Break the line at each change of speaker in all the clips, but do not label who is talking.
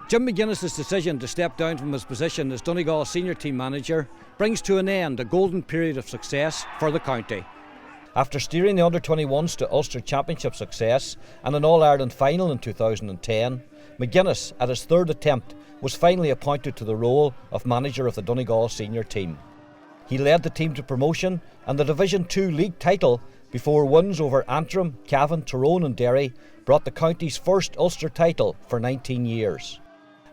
Jim McGuinness's decision to step down from his position as Donegal senior team manager brings to an end a golden period of success for the county. After steering the under-21s to Ulster Championship success and an All-Ireland final in 2010, McGuinness, at his third attempt, was finally appointed to the role of manager of the Donegal senior team. He led the team to promotion and the Division 2 league title before wins over Antrim, Cavan, Tyrone and Derry brought the county's first Ulster title for 19 years.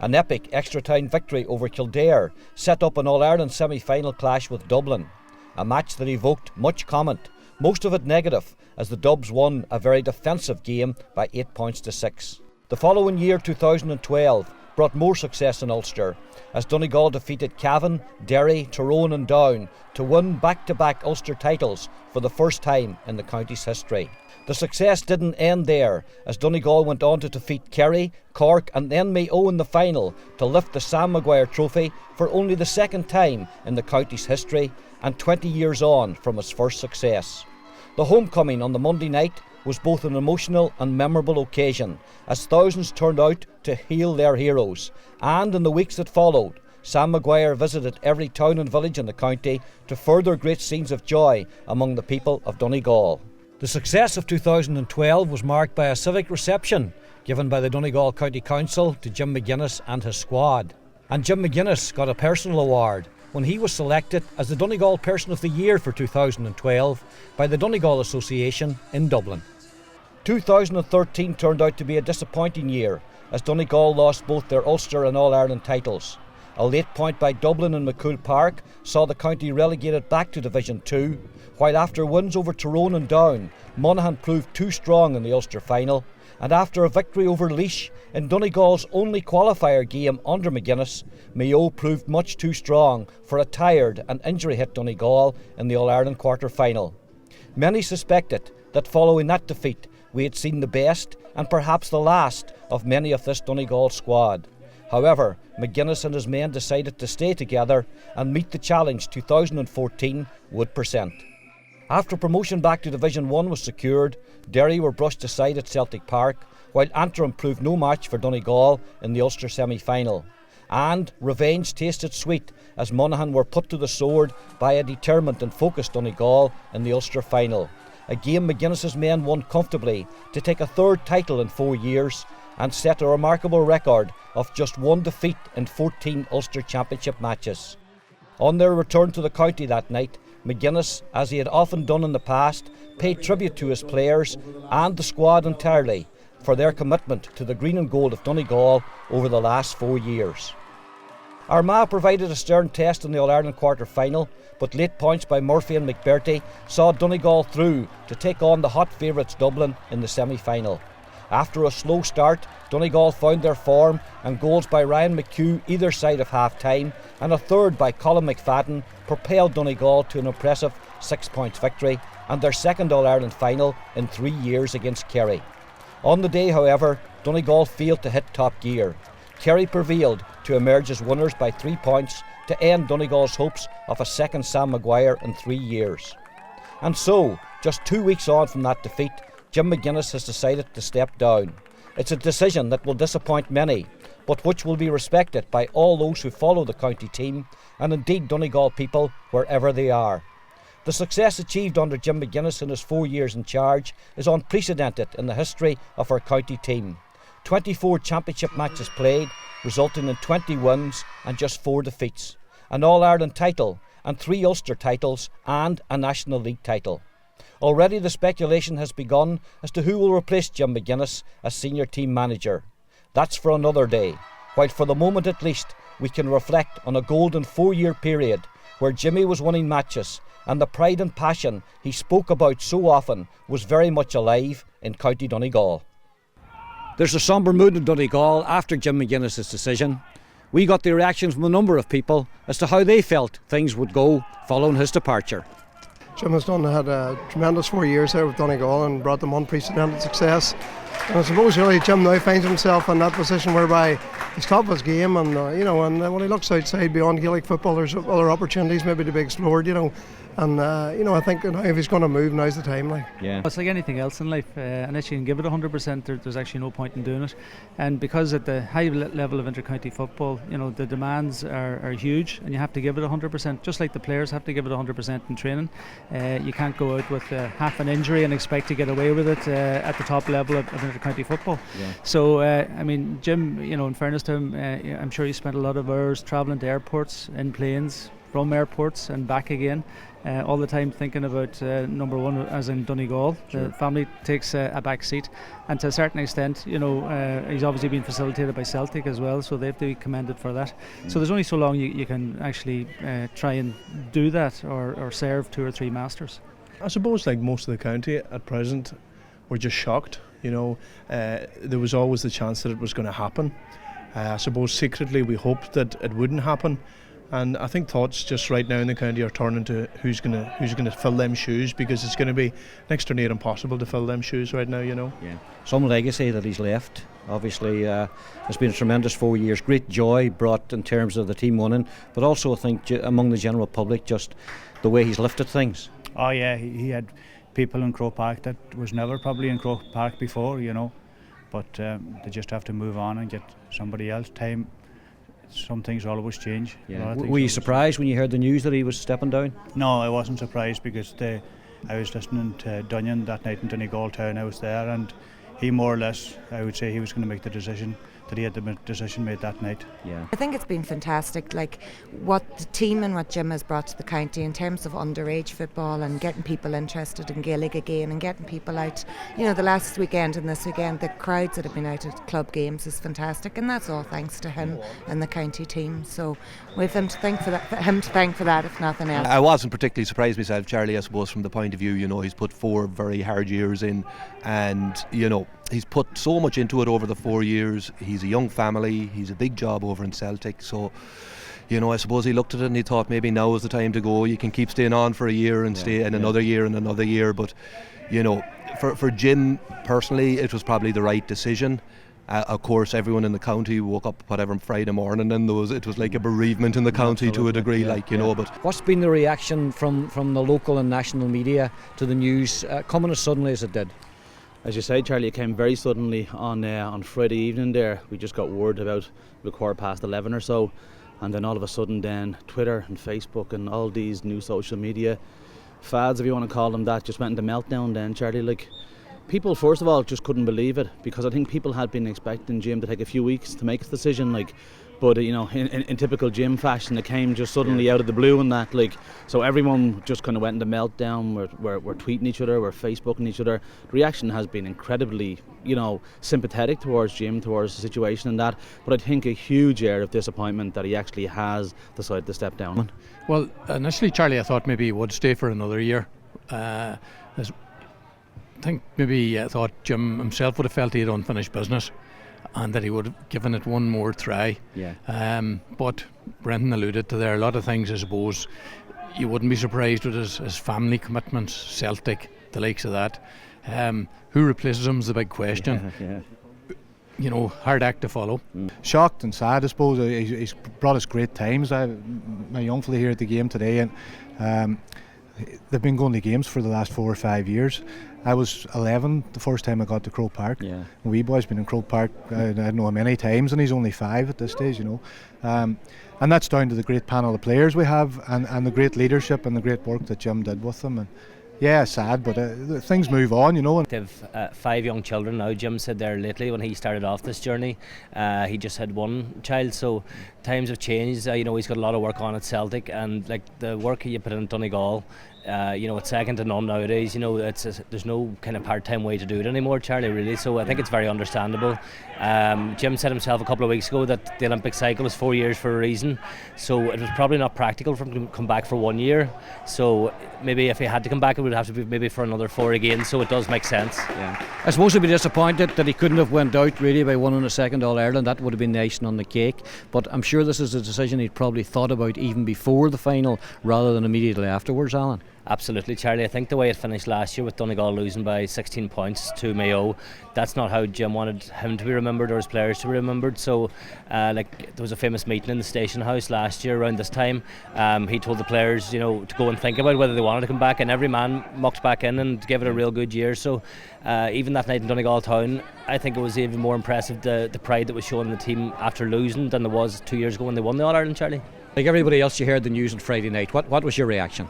An epic extra-time victory over Kildare set up an All-Ireland semi-final clash with Dublin, a match that evoked much comment, most of it negative, as the Dubs won a very defensive game by 8 points to 6. The following year, 2012, brought more success in Ulster, as Donegal defeated Cavan, Derry, Tyrone and Down to win back-to-back Ulster titles for the first time in the county's history. The success didn't end there, as Donegal went on to defeat Kerry, Cork and then Mayo in the final to lift the Sam Maguire trophy for only the second time in the county's history and 20 years on from its first success. The homecoming on the Monday night was both an emotional and memorable occasion, as thousands turned out to hail their heroes, and in the weeks that followed, Sam Maguire visited every town and village in the county to further great scenes of joy among the people of Donegal. The success of 2012 was marked by a civic reception given by the Donegal County Council to Jim McGuinness and his squad. And Jim McGuinness got a personal award when he was selected as the Donegal Person of the Year for 2012 by the Donegal Association in Dublin. 2013 turned out to be a disappointing year, as Donegal lost both their Ulster and All-Ireland titles. A late point by Dublin in McCool Park saw the county relegated back to Division 2, while after wins over Tyrone and Down, Monaghan proved too strong in the Ulster final, and after a victory over Laois in Donegal's only qualifier game under McGuinness, Mayo proved much too strong for a tired and injury-hit Donegal in the All-Ireland quarter-final. Many suspected that following that defeat, we had seen the best and perhaps the last of many of this Donegal squad. However, McGuinness and his men decided to stay together and meet the challenge 2014 would present. After promotion back to Division 1 was secured, Derry were brushed aside at Celtic Park, while Antrim proved no match for Donegal in the Ulster semi-final. And revenge tasted sweet as Monaghan were put to the sword by a determined and focused Donegal in the Ulster final. A game McGuinness's men won comfortably to take a third title in 4 years and set a remarkable record of just one defeat in 14 Ulster Championship matches. On their return to the county that night, McGuinness, as he had often done in the past, paid tribute to his players and the squad entirely for their commitment to the green and gold of Donegal over the last 4 years. Armagh provided a stern test in the All-Ireland quarter-final, but late points by Murphy and McBurty saw Donegal through to take on the hot favourites Dublin in the semi-final. After a slow start, Donegal found their form, and goals by Ryan McHugh either side of half-time and a third by Colin McFadden propelled Donegal to an impressive 6 points victory and their second All-Ireland final in 3 years against Kerry. On the day, however, Donegal failed to hit top gear. Kerry prevailed to emerge as winners by 3 points to end Donegal's hopes of a second Sam Maguire in 3 years. And so, just 2 weeks on from that defeat, Jim McGuinness has decided to step down. It's a decision that will disappoint many, but which will be respected by all those who follow the county team, and indeed Donegal people wherever they are. The success achieved under Jim McGuinness in his 4 years in charge is unprecedented in the history of our county team. 24 championship matches played, resulting in 20 wins and just 4 defeats, an All-Ireland title and 3 Ulster titles and a National League title. Already the speculation has begun as to who will replace Jim McGuinness as senior team manager. That's for another day, while for the moment at least we can reflect on a golden 4-year period where Jimmy was winning matches and the pride and passion he spoke about so often was very much alive in County Donegal. There's a sombre mood in Donegal after Jim McGuinness's decision. We got the reactions from a number of people as to how they felt things would go following his departure.
Jim has had a tremendous 4 years there with Donegal and brought them unprecedented success. And I suppose really Jim now finds himself in that position whereby he's top of his game, and when he looks outside beyond Gaelic football, there's other opportunities maybe to be explored, And I think if he's going to move, now's the time.
It's like anything else in life. Unless you can give it 100%, there's actually no point in doing it. And because at the high level of intercounty football, the demands are huge, and you have to give it 100%. Just like the players have to give it 100% in training. You can't go out with half an injury and expect to get away with it at the top level of intercounty football. Yeah. So Jim, in fairness to him, I'm sure he spent a lot of hours travelling to airports, in planes, from airports and back again, all the time thinking about number one, as in Donegal. Sure. The family takes a back seat, and to a certain extent, he's obviously been facilitated by Celtic as well, so they have to be commended for that. So there's only so long you can actually try and do that or serve 2 or 3 masters.
I suppose, like most of the county at present, we're just shocked. There was always the chance that it was going to happen. I suppose secretly we hoped that it wouldn't happen. And I think thoughts just right now in the county are turning to who's gonna fill them shoes, because it's going to be next to near impossible to fill them shoes right now. Yeah.
Some legacy that he's left. Obviously, it's been a tremendous 4 years. Great joy brought in terms of the team winning, but also I think among the general public, just the way he's lifted things.
Oh yeah, he had people in Croke Park that was never probably in Croke Park before, but they just have to move on and get somebody else. Time. Some things always change.
Yeah. Were you surprised when you heard the news that he was stepping down?
No, I wasn't surprised, because I was listening to Dunyan that night in Donegal town. I was there, and he more or less, I would say, he was going to make the decision, that he had the decision made that night.
Yeah. I think it's been fantastic, like what the team and what Jim has brought to the county in terms of underage football and getting people interested in Gaelic again and getting people out. The last weekend and this weekend, the crowds that have been out at club games is fantastic, and that's all thanks to him and the county team. So we've him to thank for that, if nothing else.
I wasn't particularly surprised myself, Charlie, I suppose, from the point of view, he's put 4 very hard years in, and he's put so much into it over the 4 years. He's a young family, he's a big job over in Celtic, so I suppose he looked at it and he thought maybe now is the time to go. You can keep staying on for a year and stay in another year and another year, but for Jim personally, it was probably the right decision. Of course, everyone in the county woke up Friday morning, and it was like a bereavement in the county to a degree, But
what's been the reaction from the local and national media to the news coming as suddenly as it did?
As you say, Charlie, it came very suddenly on Friday evening there. We just got word about 11:15 or so, and then all of a sudden then Twitter and Facebook and all these new social media fads, if you want to call them that, just went into meltdown then, Charlie. People, first of all, just couldn't believe it, because I think people had been expecting Jim to take a few weeks to make a decision, but in typical Jim fashion, it came just suddenly out of the blue and that, so everyone just kind of went into meltdown. We're tweeting each other, we're Facebooking each other. The reaction has been incredibly, sympathetic towards Jim, towards the situation and that, but I think a huge air of disappointment that he actually has decided to step down.
Well, initially, Charlie, I thought maybe he would stay for another year. I think maybe I thought Jim himself would have felt he had unfinished business, and that he would have given it one more try. But Brendan alluded to there, a lot of things, I suppose, you wouldn't be surprised with his family commitments, Celtic, the likes of that. Who replaces him is the big question. Hard act to follow.
Shocked and sad, I suppose. He's brought us great times. My young fella here at the game today, and they've been going to games for the last 4 or 5 years. I was 11 the first time I got to Croke Park. The wee boy's been in Croke Park, I know him many times, and he's only 5 at this stage, and that's down to the great panel of players we have, and the great leadership and the great work that Jim did with them. And sad, but things move on,
They've 5 young children now. Jim said there lately when he started off this journey, he just had 1 child, so times have changed. He's got a lot of work on at Celtic, and the work you put in Donegal, it's second to none nowadays. There's no kind of part-time way to do it anymore, Charlie, really. So I think it's very understandable. Jim said himself a couple of weeks ago that the Olympic cycle is 4 years for a reason. So it was probably not practical for him to come back for 1 year. So maybe if he had to come back, it would have to be maybe for another 4 again. So it does make sense.
I suppose he'd be disappointed that he couldn't have went out really by winning a second All-Ireland. That would have been the icing on the cake. But I'm sure this is a decision he'd probably thought about even before the final rather than immediately afterwards, Alan.
Absolutely, Charlie. I think the way it finished last year with Donegal losing by 16 points to Mayo, that's not how Jim wanted him to be remembered or his players to be remembered. So there was a famous meeting in the station house last year around this time. He told the players, to go and think about whether they wanted to come back, and every man mucked back in and gave it a real good year. So even that night in Donegal town, I think it was even more impressive the pride that was shown in the team after losing than there was 2 years ago when they won the All-Ireland, Charlie.
Like everybody else, you heard the news on Friday night. What was your reaction?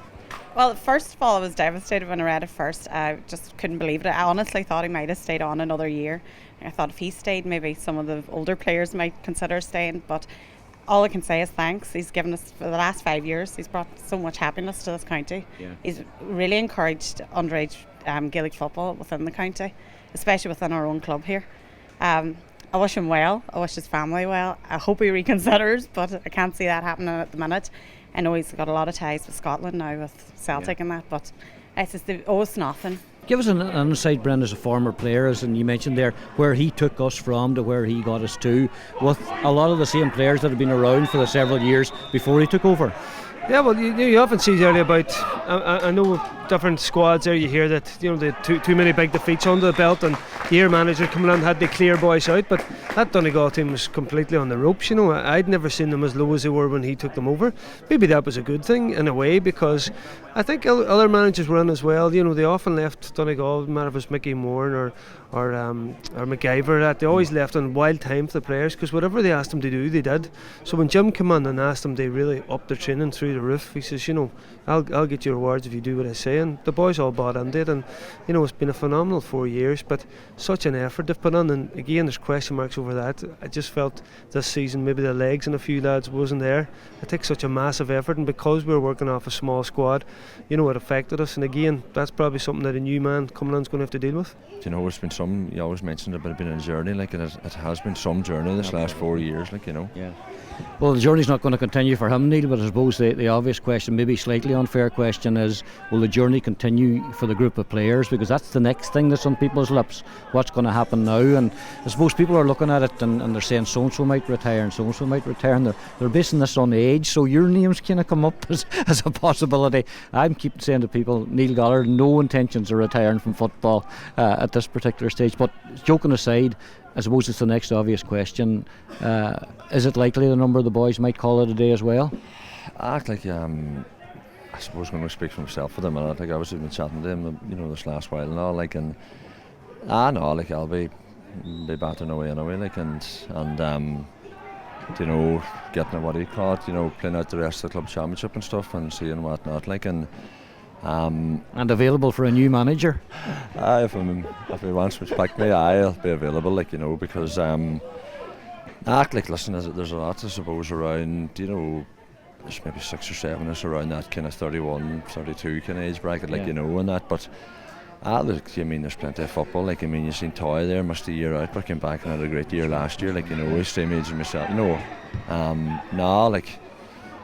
Well, first of all, I was devastated when I read it first. I just couldn't believe it. I honestly thought he might have stayed on another year. I thought if he stayed, maybe some of the older players might consider staying. But all I can say is thanks. He's given us, for the last 5 years, he's brought so much happiness to this county.
Yeah.
He's really encouraged underage Gaelic football within the county, especially within our own club here. I wish him well. I wish his family well. I hope he reconsiders, but I can't see that happening at the minute. I know he's got a lot of ties with Scotland now, with Celtic and that, but it's just it's nothing.
Give us an insight, Brendan, as a former player, and you mentioned there where he took us from to where he got us to, with a lot of the same players that have been around for the several years before he took over.
Yeah, well, you often see earlier about, I know different squads there, you hear that, the too many big defeats under the belt, and the year manager coming in had to clear boys out, but that Donegal team was completely on the ropes. I'd never seen them as low as they were when he took them over. Maybe that was a good thing in a way, because I think other managers were in as well. They often left Donegal, no matter if it was Mickey Moore or McGuire, that they always left on wild time for the players, because whatever they asked them to do, they did. So when Jim came in and asked them, they really upped their training through the roof. He says, I'll get your rewards if you do what I say, and the boys all bought into it, and it's been a phenomenal 4 years, but such an effort they've put in, and again there's question marks over that. I just felt this season maybe the legs in a few lads wasn't there. It takes such a massive effort, and because we were working off a small squad, it affected us, and again that's probably something that a new man coming in is going to have to deal with.
It's been some, you always mentioned about it being a journey, and it has been some journey this last 4 years, Yeah.
Well, the journey's not going to continue for him, Neil, but I suppose the obvious question, maybe slightly unfair question, is will the journey continue for the group of players? Because that's the next thing that's on people's lips. What's going to happen now? And I suppose people are looking at it and they're saying so-and-so might retire and so-and-so might retire, and they're basing this on age, so your names kind of come up as a possibility. I'm keep saying to people, Neil Gallagher, no intentions of retiring from football at this particular stage. But joking aside, I suppose it's the next obvious question. Is it likely the number of the boys might call it a day as well?
I suppose I'm going to speak for myself for them, and I think I was even chatting to them, this last while and all, I'll be battering away anyway, and getting what he caught, playing out the rest of the club championship and stuff, and seeing whatnot,
and available for a new manager.
If he wants to pick me, I'll be available, because listen, there's a lot, I suppose, around, there's maybe 6 or 7 us around that kind of 31, 32 kind of age bracket, and that, but there's plenty of football, you've seen Toy there, missed a year out, but came back and had a great year last year, he's same age as myself,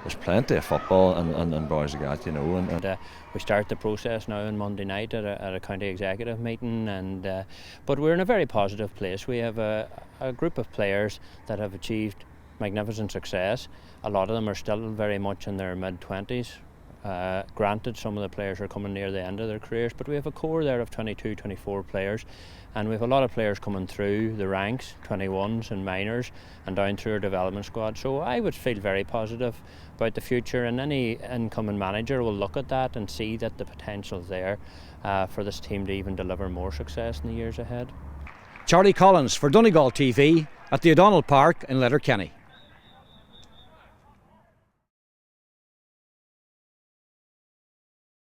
there's plenty of football and boys like that, and
we start the process now on Monday night at a county executive meeting, and but we're in a very positive place. We have a group of players that have achieved magnificent success. A lot of them are still very much in their mid-20s. Granted, some of the players are coming near the end of their careers, but we have a core there of 22, 24 players, and we have a lot of players coming through the ranks, 21s and minors, and down through our development squad. So I would feel very positive about the future, and any incoming manager will look at that and see that the potential is there for this team to even deliver more success in the years ahead.
Charlie Collins for Donegal TV at the O'Donnell Park in Letterkenny.